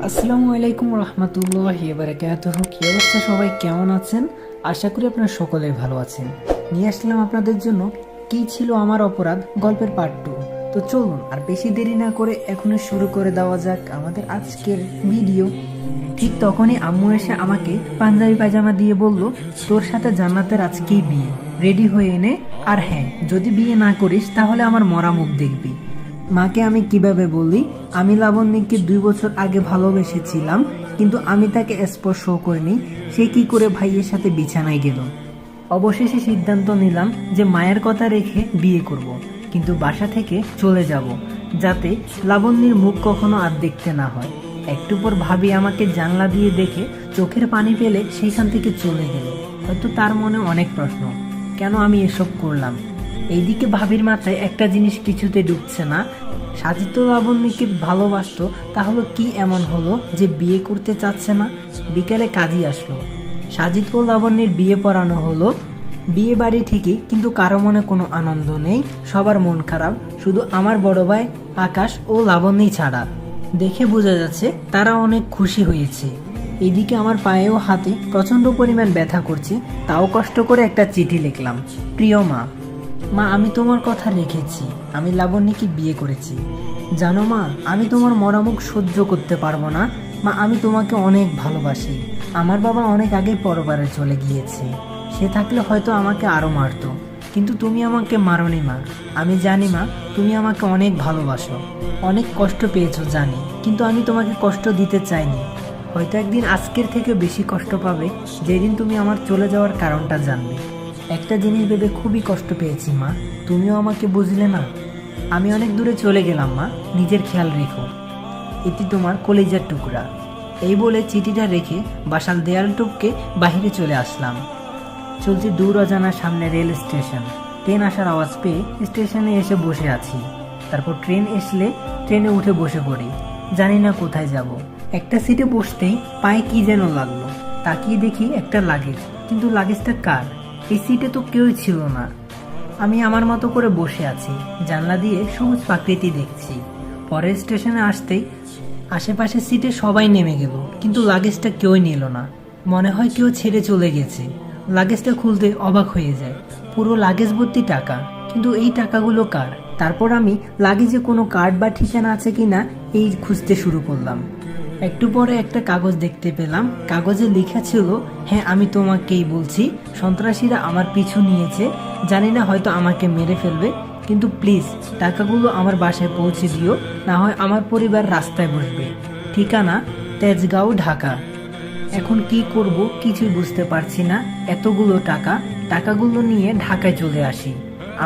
আসসালামু আলাইকুম রহমতুল্লাহি ওয়া বারাকাতুহু। কি অবস্থা সবাই, কেমন আছেন? আশা করি আপনারা সকলেই ভালো আছেন। নিয়ে আসলাম আপনাদের জন্য কি ছিল আমার অপরাধ গল্পের পার্ট 2। তো চলুন আর বেশি দেরি না করে এখনই শুরু করে দেওয়া যাক আমাদের আজকের ভিডিও। ঠিক তখনই আম্মু এসে আমাকে পাঞ্জাবি পায়জামা দিয়ে বলল, তোর সাথে জান্নাতের আজকেই বিয়ে, রেডি হয়ে এনে। আর হ্যাঁ, যদি বিয়ে না করিস তাহলে আমার মরা মুখ দেখবি। মাকে আমি কিভাবে বলি আমি লাবণ্যকে 2 বছর আগে ভালোবেসেছিলাম, কিন্তু আমি তাকে স্পর্শও করিনি, সে কি করে ভাইয়ের সাথে বিছানায় গেল। অবশেষে সিদ্ধান্ত নিলাম যে মায়ের কথা রেখে বিয়ে করব, কিন্তু বাসা থেকে চলে যাব, যাতে লাবণ্যের মুখ কখনো আর দেখতে না হয়। একটু পর ভাবি আমাকে জানলা দিয়ে দেখে চোখের পানি পেলে সেইখান থেকে চলে গেল। হয়তো তার মনে অনেক প্রশ্ন, কেন আমি এসব করলাম। এইদিকে ভাবির মাথায় একটা জিনিস কিছুতে ঢুকছে না। সাজিদ তো লাবণ্যকে ভালোবাসতো, তাহলে কি এমন হলো যে বিয়ে করতে চাচ্ছে না। বিকেলে কাজী আসলো, সাজিদ ও লাবণ্যের বিয়ে পড়ানো হলো। বিয়ে বাড়ি ঠিকই, কিন্তু কারো মনে কোনো আনন্দ নেই, সবার মন খারাপ, শুধু আমার বড় ভাই আকাশ ও লাবণ্যই ছাড়া। দেখে বোঝা যাচ্ছে তারা অনেক খুশি হয়েছে। এদিকে আমার পায়ে ও হাতে প্রচণ্ড পরিমাণ ব্যথা করছে, তাও কষ্ট করে একটা চিঠি লিখলাম। প্রিয় মা, আমি তোমার কথা রেখেছি, আমি লাবণ্যকে বিয়ে করেছি। জানো মা, আমি তোমার মরামুখ সহ্য করতে পারবো না। আমি তোমাকে অনেক ভালোবাসি। আমার বাবা অনেক আগে পরবারে চলে গিয়েছে, সে থাকলে হয়তো আমাকে আরও মারতো, কিন্তু তুমি আমাকে মারোনি মা। আমি জানি মা, তুমি আমাকে অনেক ভালোবাসো, অনেক কষ্ট পেয়েছো জানি, কিন্তু আমি তোমাকে কষ্ট দিতে চাইনি। হয়তো একদিন আজকের থেকে বেশি কষ্ট পাবে, যেদিন তুমি আমার চলে যাওয়ার কারণটা জানবে। একটা জিনিস ভেবে খুবই কষ্ট পেয়েছি মা, তুমিও আমাকে বুঝলে না। আমি অনেক দূরে চলে গেলাম মা, নিজের খেয়াল রেখো। এটি তোমার কলিজার টুকরা। এই বলে চিঠিটা রেখে বাসার দেয়াল টপকে বাহিরে চলে আসলাম। চলছি দূর অজানার সামনে রেল স্টেশন। ট্রেন আসার আওয়াজ পেয়ে স্টেশনে এসে বসে আছি। তারপর ট্রেন আসলে ট্রেনে উঠে বসে পড়ি। জানি না কোথায় যাব। একটা সিটে বসতেই পায়ে কি যেন লাগলো, তাকিয়ে দেখি একটা লাগেজ, কিন্তু লাগেজটা কার? এই সিটে তো কেউই ছিল না। আমি আমার মতো করে বসে আছি, জানলা দিয়ে সবুজ প্রকৃতি দেখছি। পরের স্টেশনে আসতেই আশেপাশে সিটে সবাই নেমে গেল, কিন্তু লাগেজটা কেউই নিল না। মনে হয় কেউ ছেড়ে চলে গেছে। লাগেজটা খুলতে অবাক হয়ে যায়, পুরো লাগেজ ভর্তি টাকা, কিন্তু এই টাকাগুলো কার? তারপর আমি লাগেজে কোনো কার্ড বা ঠিকানা আছে কিনা এই খুঁজতে শুরু করলাম। একটু পরে একটা কাগজ দেখতে পেলাম, কাগজে লেখা ছিল, হ্যাঁ আমি তোমাকেই বলছি, সন্ত্রাসীরা আমার পিছু নিয়েছে, জানি না হয়তো আমাকে মেরে ফেলবে, কিন্তু প্লিজ টাকাগুলো আমার বাসায় পৌঁছে দিও, না হয় আমার পরিবার রাস্তায় বসবে। ঠিকানা তেজগাঁও, ঢাকা। এখন কি করব কিছুই বুঝতে পারছি না। এতগুলো টাকাগুলো নিয়ে ঢাকায় চলে আসি।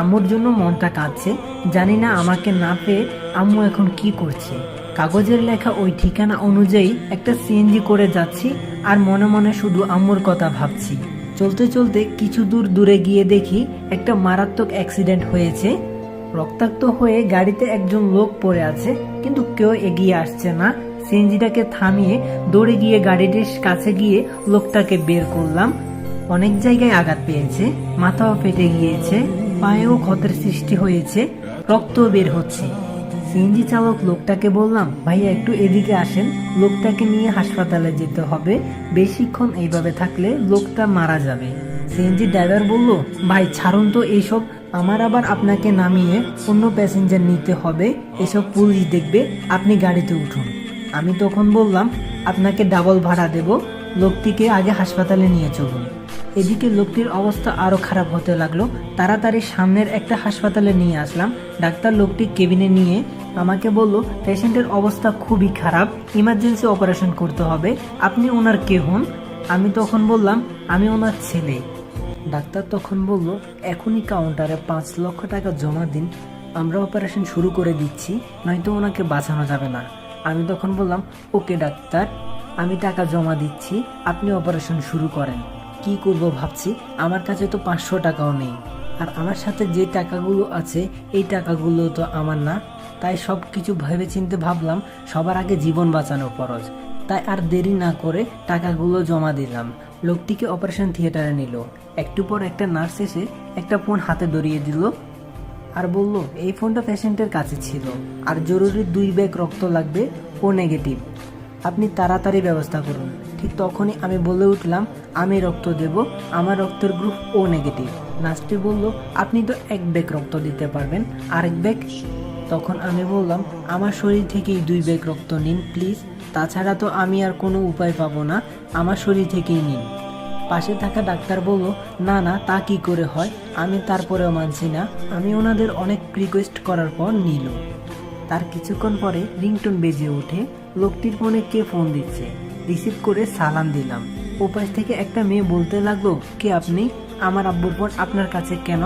আম্মুর জন্য মনটা কাঁদছে, জানি না আমাকে না পেয়ে আম্মু এখন কি করছে। কাগজের লেখা ওই ঠিকানা অনুযায়ী একটা সিএনজি করে যাচ্ছি, আর মনে মনে শুধু আম্মুর কথা ভাবছি। চলতে চলতে কিছু দূরে গিয়ে দেখি একটা মারাত্মক অ্যাক্সিডেন্ট হয়েছে। রক্তাক্ত হয়ে গাড়িতে একজন লোক পড়ে আছে, কিন্তু কেউ এগিয়ে আসছে না। সিএনজিটাকে থামিয়ে দৌড়ে গিয়ে গাড়িটির কাছে গিয়ে লোকটাকে বের করলাম। অনেক জায়গায় আঘাত পেয়েছে, মাথাও ফেটে গিয়েছে, পায়েও ক্ষতের সৃষ্টি হয়েছে, রক্তও বের হচ্ছে। সিএনজি চালক লোকটাকে বললাম, ভাইয়া একটু এদিকে আসেন, লোকটাকে নিয়ে হাসপাতালে যেতে হবে, বেশিক্ষণ এইভাবে থাকলে লোকটা মারা যাবে। সিএনজি ড্রাইভার বলল, ভাই ছাড়ুন তো এইসব, আমার আবার আপনাকে নামিয়ে অন্য প্যাসেঞ্জার নিতে হবে, এসব পুলিশ দেখবে, আপনি গাড়িতে উঠুন। আমি তখন বললাম, আপনাকে ডাবল ভাড়া দেব, লোকটিকে আগে হাসপাতালে নিয়ে চলুন। এদিকে লোকটির অবস্থা আরও খারাপ হতে লাগলো। তাড়াতাড়ি সামনের একটা হাসপাতালে নিয়ে আসলাম। ডাক্তার লোকটি কেবিনে নিয়ে আমাকে বলল, পেশেন্টের অবস্থা খুবই খারাপ, ইমার্জেন্সি অপারেশন করতে হবে, আপনি ওনার কে হন? আমি তখন বললাম, আমি ওনার ছেলে। ডাক্তার তখন বলল, এখনই কাউন্টারে 5 লক্ষ টাকা জমা দিন, আমরা অপারেশন শুরু করে দিচ্ছি, নয়তো ওনাকে বাঁচানো যাবে না। আমি তখন বললাম, ওকে ডাক্তার, আমি টাকা জমা দিচ্ছি, আপনি অপারেশন শুরু করেন। কি করব ভাবছি, আমার কাছে তো 500 টাকাও নেই, আর আমার সাথে যে টাকাগুলো আছে এই টাকাগুলো তো আমার না। তাই সব কিছু ভেবেচিন্তে ভাবলাম সবার আগে জীবন বাঁচানো ফরজ। তাই আর দেরি না করে টাকাগুলো জমা দিলাম। লোকটিকে অপারেশন থিয়েটারে নিল। একটু পর একটা নার্স এসে একটা ফোন হাতে ধরিয়ে দিল আর বলল, এই ফোনটা পেশেন্টের কাছে ছিল, আর জরুরি 2 ব্যাগ রক্ত লাগবে, ও নেগেটিভ। আপনি তাড়াতাড়ি ব্যবস্থা করুন। ঠিক তখনই আমি বলে উঠলাম, আমি রক্ত দেব, আমার রক্তের গ্রুপ ও নেগেটিভ। নার্সটি বলল, আপনি তো 1 ব্যাগ রক্ত দিতে পারবেন, আরেক ব্যাগ? তখন আমি বললাম, আমার শরীর থেকেই 2 ব্যাগ রক্ত নিন প্লিজ, তাছাড়া তো আমি আর কোনো উপায় পাবো না, আমার শরীর থেকেই নিন। পাশে থাকা ডাক্তার বলল, না না, তা কি করে হয়, আমি তারপরেও মানছি না। আমি ওনাদের অনেক রিকোয়েস্ট করার পর নিল। তার কিছুক্ষণ পরে রিংটোন বেজে ওঠে। লোকটির ফোনে কে ফোন দিচ্ছে, রিসিভ করে সালাম দিলাম। ওপাশ থেকে একটা মেয়ে বলতে লাগলো, কে আপনি, আমার আব্বুর ফোন আপনার কাছে কেন?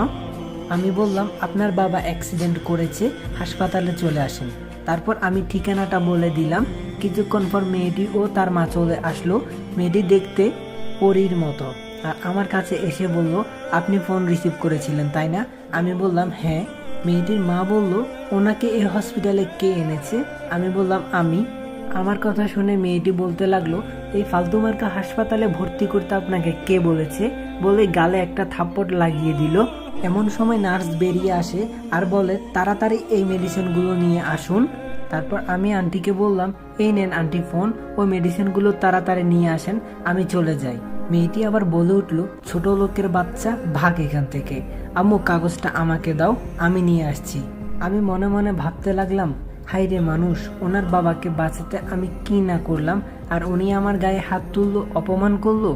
আমি বললাম, আপনার বাবা অ্যাক্সিডেন্ট করেছে, হাসপাতালে চলে আসেন। তারপর আমি ঠিকানাটা বলে দিলাম। কিছুক্ষণ পর মেয়েটি ও তার মা চলে আসলো। মেয়েটি দেখতে পরীর মতো, আর আমার কাছে এসে বলল, আপনি ফোন রিসিভ করেছিলেন তাই না? আমি বললাম, হ্যাঁ। মেয়েটির মা বলল, ওনাকে এই হসপিটালে কে এনেছে? আমি বললাম, আমি। আমার কথা শুনে মেয়েটি বলতে লাগলো, এই ফালতু মার্কা হাসপাতালে ভর্তি করতে আপনাকে কে বলেছে? বলে গালে একটা থাপ্পড় লাগিয়ে দিল। এমন সময় নার্স বেরিয়ে আসে আর বলে, তাড়াতাড়ি এই মেডিসিনগুলো নিয়ে আসুন। তারপর আমি আন্টিকে বললাম, এই নেন আন্টি ফোন, ওই মেডিসিনগুলো তাড়াতাড়ি নিয়ে আসেন, আমি চলে যাই। মেয়েটি আবার বলে উঠল, ছোট লোকের বাচ্চা, ভাগ এখান থেকে। আম্মু কাগজটা আমাকে দাও, আমি নিয়ে আসছি। আমি মনে মনে ভাবতে লাগলাম, হাই রে মানুষ, ওনার বাবাকে বাঁচাতে আমি কি না করলাম, আর উনি আমার গায়ে হাত তুললো, অপমান করলো।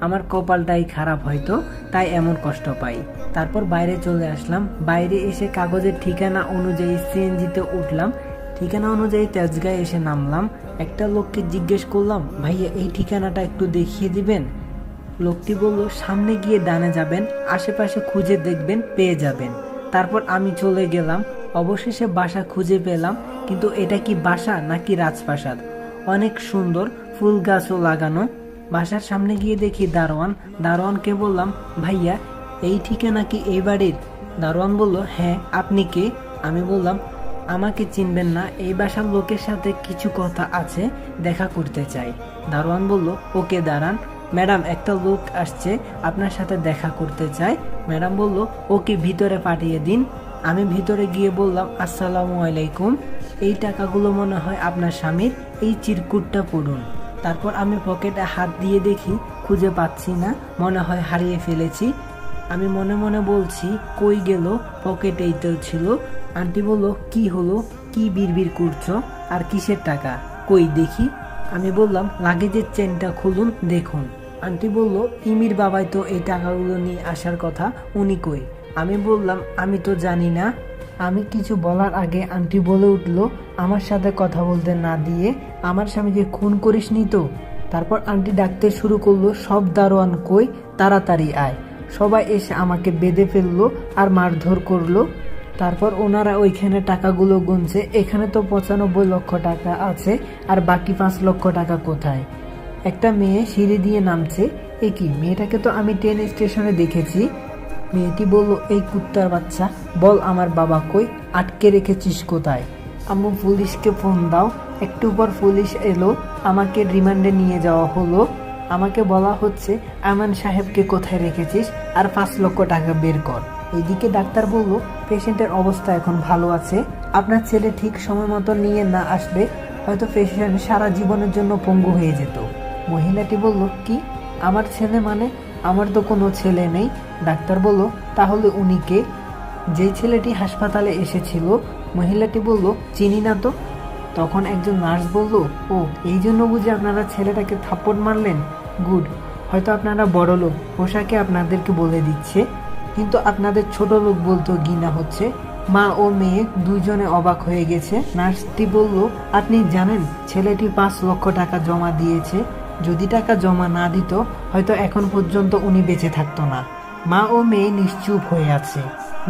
আমার কপালটাই খারাপ হয়তো, তাই এমন কষ্ট পাই। তারপর বাইরে চলে আসলাম। বাইরে এসে কাগজের ঠিকানা অনুযায়ী সিএনজিতে উঠলাম। ঠিকানা অনুযায়ী তেজগাঁয়ে এসে নামলাম। একটা লোককে জিজ্ঞেস করলাম, ভাইয়া এই ঠিকানাটা একটু দেখিয়ে দিবেন? লোকটি বলল, সামনে গিয়ে ডানে যাবেন, আশেপাশে খুঁজে দেখবেন, পেয়ে যাবেন। তারপর আমি চলে গেলাম। অবশেষে বাসা খুঁজে পেলাম, কিন্তু এটা কি বাসা নাকি রাজপ্রাসাদ? অনেক সুন্দর, ফুল গাছও লাগানো। বাসার সামনে গিয়ে দেখি দারোয়ান। দারোয়ানকে বললাম, ভাইয়া এই ঠিকানা কি এই বাড়ির? দারোয়ান বলল, হ্যাঁ, আপনি কে? আমি বললাম, আমাকে চিনবেন না, এই বাসার লোকের সাথে কিছু কথা আছে, দেখা করতে চাই। দারোয়ান বলল, ওকে দাঁড়ান, ম্যাডাম একটা লোক আসছে, আপনার সাথে দেখা করতে চায়। ম্যাডাম বলল, ওকে ভিতরে পাঠিয়ে দিন। আমি ভিতরে গিয়ে বললাম, আসসালামু আলাইকুম, এই টাকাগুলো মনে হয় আপনার স্বামীর, এই চিরকুটটা পড়ুন। তারপর আমি পকেটে হাত দিয়ে দেখি, খুঁজে পাচ্ছি না, মনে হয় হারিয়ে ফেলেছি। আমি মনে মনে বলছি, কই গেল, পকেটেই তো ছিল। আন্টি বলল, কি হলো, কি বিড়বিড় করছো, আর কিসের টাকা, কই দেখি। আমি বললাম, লাগেজের চেনটা খুলুন, দেখুন। আন্টি বলল, ইমির বাবাই তো এই টাকাগুলো নিয়ে আসার কথা, উনি কই? আমি বললাম, আমি তো জানি না। আমি কিছু বলার আগে আন্টি বলে উঠল, আমার সাথে কথা বলতে না দিয়ে আমার স্বামীকে খুন করিসনি তো? তারপর আন্টি ডাকতে শুরু করলো, সব দারোয়ান কই, তাড়াতাড়ি আয়। সবাই এসে আমাকে বেঁধে ফেললো আর মারধর করলো। তারপর ওনারা ওইখানে টাকাগুলো গুনছে, এখানে তো 95 লক্ষ টাকা আছে, আর বাকি 5 লক্ষ টাকা কোথায়? একটা মেয়ে সিঁড়ি দিয়ে নামছে। এ কি, মেয়েটাকে তো আমি ট্রেন স্টেশনে দেখেছি। মেয়েটি বলল, এই কুত্তার বাচ্চা, বল আমার বাবা কই, আটকে রেখেছিস কোথায়? আম্মু পুলিশকে ফোন দাও। একটু পর পুলিশ এলো, আমাকে রিমান্ডে নিয়ে যাওয়া হলো। আমাকে বলা হচ্ছে, আমান সাহেবকে কোথায় রেখেছিস, আর 5 লক্ষ টাকা বের কর। এইদিকে ডাক্তার বলল, পেশেন্টের অবস্থা এখন ভালো আছে, আপনার ছেলে ঠিক সময় মতো নিয়ে না আসলে হয়তো পেশেন্ট সারা জীবনের জন্য পঙ্গু হয়ে যেত। মহিলাটি বলল, কি, আমার ছেলে মানে? আমার তো কোনো ছেলে নেই। ডাক্তার বলল, তাহলে উনি কে? যেই ছেলেটি হাসপাতালে এসেছিল। মহিলাটি বলল, চিনি না তো। তখন একজন নার্স বলল, ও, এই জন্য বুঝি আপনারা ছেলেটাকে থাপ্পড় মারলেন? গুড, হয়তো আপনারা বড় লোক, পোশাকে আপনাদেরকে বলে দিচ্ছে, কিন্তু আপনাদের ছোট লোক বলতেও ঘৃণা হচ্ছে। মা ও মেয়ে দুইজনে অবাক হয়ে গেছে। নার্সটি বলল, আপনি জানেন ছেলেটি 5 লক্ষ টাকা জমা দিয়েছে, যদি টাকা জমা না দিত হয়তো এখন পর্যন্ত উনি বেঁচে থাকতো না। মা ও মেয়ে নিশ্চুপ হয়ে আছে।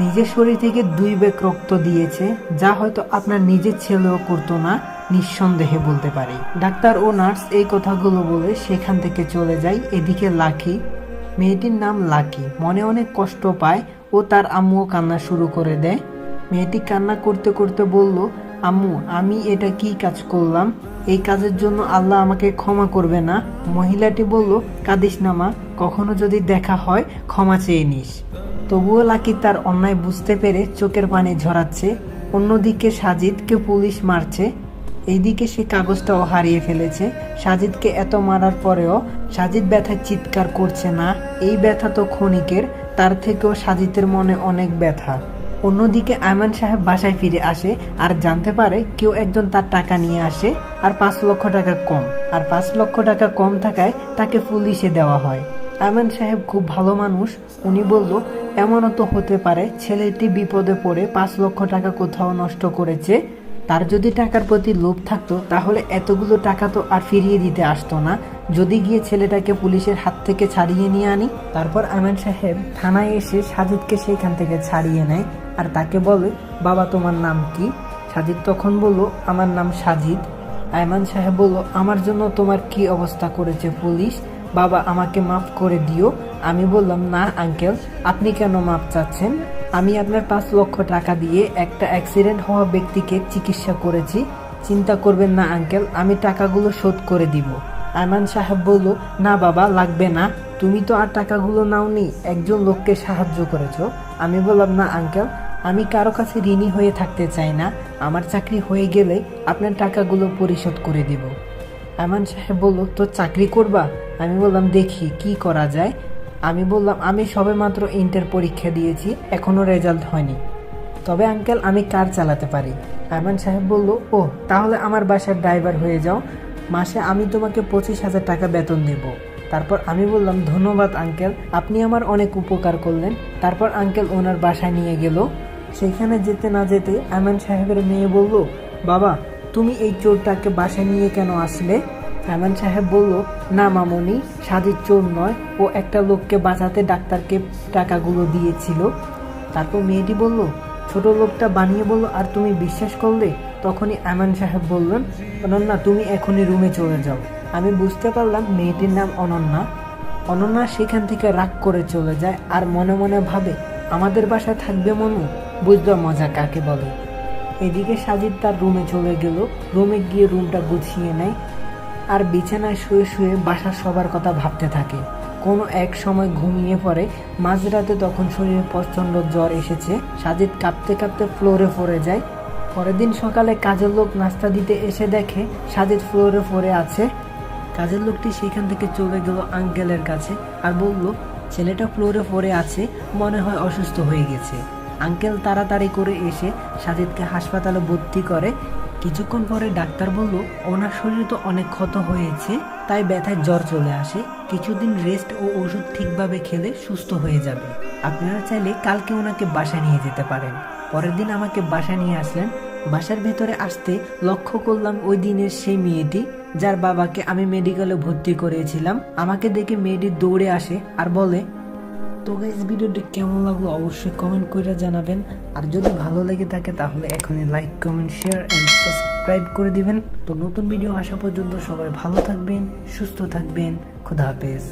নিজের শরীর থেকে 2 ব্যাগ রক্ত দিয়েছে, যা হয়তো আপনার নিজের ছেলেও করতো না, নিঃসন্দেহে বলতে পারি। ডাক্তার ও নার্স এই কথাগুলো বলে সেখান থেকে চলে যায়। এদিকে লাকি, মেয়েটির নাম লাকি, মনে অনেক কষ্ট পায় ও তার আম্মুও কান্না শুরু করে দেয়। মেয়েটি কান্না করতে করতে বলল, আম্মু, আমি এটা কি কাজ করলাম, এই কাজের জন্য আল্লাহ আমাকে ক্ষমা করবে না? মহিলাটি বলল, কাঁদিস না মা, কখনো যদি দেখা হয় ক্ষমা চেয়ে নিস। তবুও লাকি তার অন্যায় বুঝতে পেরে চোখের পানি ঝরাচ্ছে। অন্যদিকে সাজিদকে পুলিশ মারছে। এইদিকে সে কাগজটাও হারিয়ে ফেলেছে। সাজিদকে এত মারার পরেও সাজিদ ব্যথায় চিৎকার করছে না। এই ব্যথা তো ক্ষণিকের, তার থেকেও সাজিদের মনে অনেক ব্যথা। অন্যদিকে আয়মান সাহেব বাসায় ফিরে আসে আর জানতে পারে কেউ একজন তার টাকা নিয়ে আসে আর 5 লক্ষ টাকা কম। আর 5 লক্ষ টাকা কম থাকায় তাকে পুলিশে দেওয়া হয়। আয়মান সাহেব খুব ভালো মানুষ। উনি বলল, এমনও তো হতে পারে ছেলেটি বিপদে পড়ে 5 লক্ষ টাকা কোথাও নষ্ট করেছে। তার যদি টাকার প্রতি লোভ থাকতো তাহলে এতগুলো টাকা তো আর ফিরিয়ে দিতে আসতো না। যদি গিয়ে ছেলেটাকে পুলিশের হাত থেকে ছাড়িয়ে নিয়ে আনি। তারপর আয়মান সাহেব থানায় এসে সাজিদকে সেইখান থেকে ছাড়িয়ে নেয় আর তাকে বলে, বাবা তোমার নাম কি? সাজিদ তখন বলল, আমার নাম সাজিদ। আয়মান সাহেব বলল, আমার জন্য তোমার কি অবস্থা করেছে পুলিশ? বাবা আমাকে মাফ করে দিও। আমি বললাম, না আঙ্কেল, আপনি কেন মাফ চাচ্ছেন? আমি আপনার 5 লক্ষ টাকা দিয়ে একটা অ্যাক্সিডেন্ট হওয়া ব্যক্তিকে চিকিৎসা করেছি। চিন্তা করবেন না আঙ্কেল, আমি টাকাগুলো শোধ করে দিব। আয়মান সাহেব বলল, না বাবা লাগবে না, তুমি তো আর টাকাগুলো নাওনি, একজন লোককে সাহায্য করেছো। আমি বললাম, না আঙ্কেল, আমি কারো কাছে ঋণী হয়ে থাকতে চাই না। আমার চাকরি হয়ে গেলে আপনার টাকাগুলো পরিশোধ করে দিব। আয়মান সাহেব বলল, তো চাকরি করবা? আমি বললাম, দেখি কি করা যায়। আমি বললাম, আমি সবেমাত্র ইন্টার পরীক্ষা দিয়েছি, এখনও রেজাল্ট হয়নি। তবে আঙ্কেল আমি কার চালাতে পারি। আয়মান সাহেব বলল, ও তাহলে আমার বাসার ড্রাইভার হয়ে যাও, মাসে আমি তোমাকে 25,000 টাকা বেতন দেব। তারপর আমি বললাম, ধন্যবাদ আঙ্কেল, আপনি আমার অনেক উপকার করলেন। তারপর আঙ্কেল ওনার বাসায় নিয়ে গেল। সেখানে যেতে না যেতে আয়মান সাহেবের মেয়ে বলল, বাবা তুমি এই চোরটাকে বাসায় নিয়ে কেন আসলে? আয়মান সাহেব বলল, না মামনি, সাজিদ চোর নয়, ও একটা লোককে বাঁচাতে ডাক্তারকে টাকাগুলো দিয়েছিল। তারপর মেয়েটি বলল, ছোট লোকটা বানিয়ে বলল, আর তুমি বিশ্বাস করলে? তখনই আয়মান সাহেব বললেন, অনন্যা তুমি এখনই রুমে চলে যাও। আমি বুঝতে পারলাম মেয়েটির নাম অনন্যা। অনন্যা সেখান থেকে রাগ করে চলে যায় আর মনে মনে ভাবে, আমাদের বাসায় থাকবে মনু, বুঝলো মজা কাকে বলে। এদিকে সাজিদ তার রুমে চলে গেল। রুমে গিয়ে রুমটা গুছিয়ে নেয় আর বিছানায় শুয়ে শুয়ে বাসার সবার কথা ভাবতে থাকে। কোনো এক সময় ঘুমিয়ে পড়ে। মাঝরাতে তখন শরীরে প্রচণ্ড জ্বর এসেছে। সাজিদ কাঁপতে কাঁপতে ফ্লোরে পড়ে যায়। পরের দিন সকালে কাজের লোক নাস্তা দিতে এসে দেখে সাজিদ ফ্লোরে পড়ে আছে। কাজের লোকটি সেখান থেকে চলে গেল আঙ্কেলের কাছে আর বলল, ছেলেটা ফ্লোরে পড়ে আছে, মনে হয় অসুস্থ হয়ে গেছে। আঙ্কেল তাড়াতাড়ি করে এসে সাজিদকে হাসপাতালে ভর্তি করে। কিছুক্ষণ পরে ডাক্তার বলল, ওনার শরীরে তো অনেক ক্ষত হয়েছে, তাই ব্যথায় জ্বর চলে আসে, কিছুদিন রেস্ট ও ওষুধ ঠিকভাবে খেলে সুস্থ হয়ে যাবে। আপনারা চাইলে কালকে ওনাকে বাসায় নিয়ে যেতে পারেন। পরের দিন আমাকে বাসায় নিয়ে আসলেন। বাসার ভেতরে আসতে লক্ষ্য করলাম ওই দিনের সেই মেয়েটি যার বাবাকে আমি মেডিকেলে ভর্তি করিয়েছিলাম। আমাকে দেখে মেয়েটি দৌড়ে আসে আর বলে, তো গাইস ভিডিওটি কেমন লাগলো অবশ্যই কমেন্ট করে জানাবেন। আর যদি ভালো লেগে থাকে তাহলে এখনই like comment share and subscribe করে দিবেন। তো নতুন ভিডিও আসা পর্যন্ত সবাই ভালো থাকবেন, সুস্থ থাকবেন। খোদা হাফেজ।